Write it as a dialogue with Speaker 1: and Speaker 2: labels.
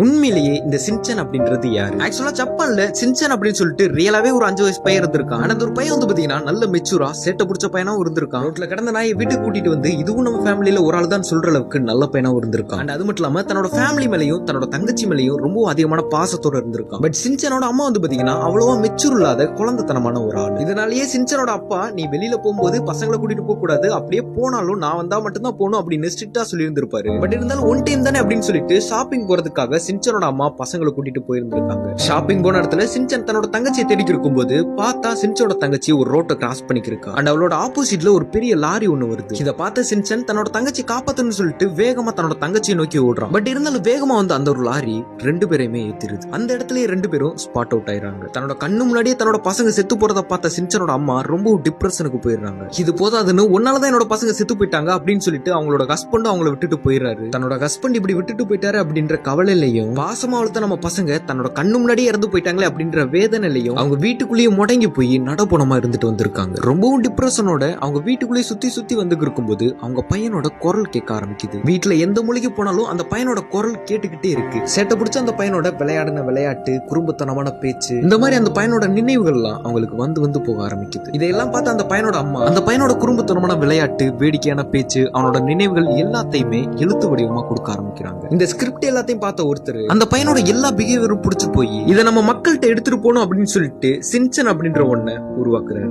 Speaker 1: உண்மையிலேயே இந்த சின்சன் அப்படின்றது யாரு? ஆக்சுவலா ஜப்பான்ல சின்சன் அப்படின்னு சொல்லிட்டு ரியலாவே ஒரு 5 வயசு பையன் இருந்திருக்கான். ஆனா அந்த ஒரு பையன் வந்து பாத்தீங்கன்னா நல்ல மெச்சூரா சேட்டை பிடிச்ச பையனாவும் இருந்திருக்கான். ரோட்ல கடந்த நாயை வீட்டுக்கு கூட்டிட்டு வந்து இதுவும் நம்ம ஃபேமிலியில ஒரு ஆள் தான் சொல்ற அளவுக்கு நல்ல பையனாவும் இருந்திருக்கான். அண்ட் அது மட்டும் இல்லாம தன்னோட ஃபேமிலி மேலையும் தன்னோட தங்கச்சி மேலையும் ரொம்ப அதிகமான பாசத்தோட இருந்திருக்கான். பட் சின்சனோட அம்மா வந்து பாத்தீங்கன்னா அவ்வளவா மெச்சூர் இல்லாத குழந்தைத்தனமான ஒரு ஆள். இதனாலேயே சின்சனோட அப்பா நீ வெளியில போகும்போது பசங்களை கூட்டிட்டு போக கூடாது, அப்படியே போனாலும் நான் வந்தா மட்டும்தான் போகணும் அப்படின்னு ஸ்ட்ரிக்டா சொல்லி இருந்திருப்பாரு. பட் இருந்தாலும் ஒன் டைம் தானே அப்படின்னு சொல்லிட்டு ஷாப்பிங் போறதுக்காக சின்சனோட அம்மா பசங்களை கூட்டிட்டு போயிருந்திருக்காங்க. ஷாப்பிங் போன இடத்துல சின்சன் தன்னோட தங்கச்சியை தேடிக்கு இருக்கும்போது பார்த்தா சின்சனோட தங்கச்சி ஒரு ரோட்டை கிராஸ் பண்ணிக்கிருக்கா. அண்ட் அவளோட ஆப்போசிட்ல ஒரு பெரிய லாரி ஒண்ணு வருது. இதை பார்த்த சின்சன் தன்னோட தங்கச்சி காப்பாத்துன்னு சொல்லிட்டு வேகமா தன்னோட தங்கச்சியை நோக்கி ஓடுறான். பட் இருந்தாலும் வேகமா வந்து அந்த ஒரு லாரி ரெண்டு பேரையுமே ஏத்திருது. அந்த இடத்துல ரெண்டு பேரும் ஸ்பாட் அவுட் ஆயிடுறாங்க. தன்னோட கண்ணு முன்னாடியே தன்னோட பசங்க செத்து போறத பார்த்த சின்சனோட அம்மா ரொம்ப டிப்ரெஷனுக்கு போயிடுறாங்க. இது போதாதுன்னு ஒன்னாலதான் என்னோட பசங்க செத்து போயிட்டாங்க அப்படின்னு சொல்லிட்டு அவங்களோட ஹஸ்பண்ட் அவங்கள விட்டுட்டு போயிடுறாரு. தன்னோட ஹஸ்பண்ட் இப்படி விட்டுட்டு போயிட்டாரு அப்படின்ற கவலையிலையும் பாசமா நம்ம பசங்க தன்னோட கண்ணு முன்னாடியே இறந்து போயிட்டாங்களே அப்படின்ற வேதனையிலையும் அவங்க வீட்டுக்குள்ளேயே முடங்கி போய் நடப்பணமா இருந்துட்டு வந்திருக்காங்க. ரொம்பவும் டிப்ரெஷனோட அவங்க வீட்டுக்குள்ளேயே சுத்தி சுத்தி வந்து இருக்கும்போது அவங்க பையனோட குரல் கேட்க ஆரம்பிக்குது. வீட்டுல எந்த மூலைக்கு போனாலும் அந்த பையனோட குரல் கேட்டுக்கிட்டே இருக்கு. சேட்டை பிடிச்ச அந்த பையனோட விளையாடின விளையாட்டு, குறும்புத்தனமான பேச்சு, இந்த மாதிரி அந்த பையனோட நினைவுகள்லாம் அவங்களுக்கு வந்து வந்து போக ஆரம்பிக்குது. இதையெல்லாம் பார்த்து அந்த பையனோட அம்மா அந்த பையனோட குறும்புத்தனமான விளையாட்டு, வேடிக்கையான பேச்சு, அவனோட நினைவுகள் எல்லாத்தையுமே எழுத்து வடிவமா கொடுக்க ஆரம்பிக்கிறாங்க. இந்த ஸ்கிரிப்ட் எல்லாத்தையும் பார்த்த ஒருத்தர் அந்த பையனோட எல்லா பிஹேவியரும் பிடிச்சு போய் இதை நம்ம மக்கள்கிட்ட எடுத்துட்டு போகணும் அப்படின்னு சொல்லிட்டு சின்சன் அப்படின்ற ஒன்ன உருவாக்குறாரு.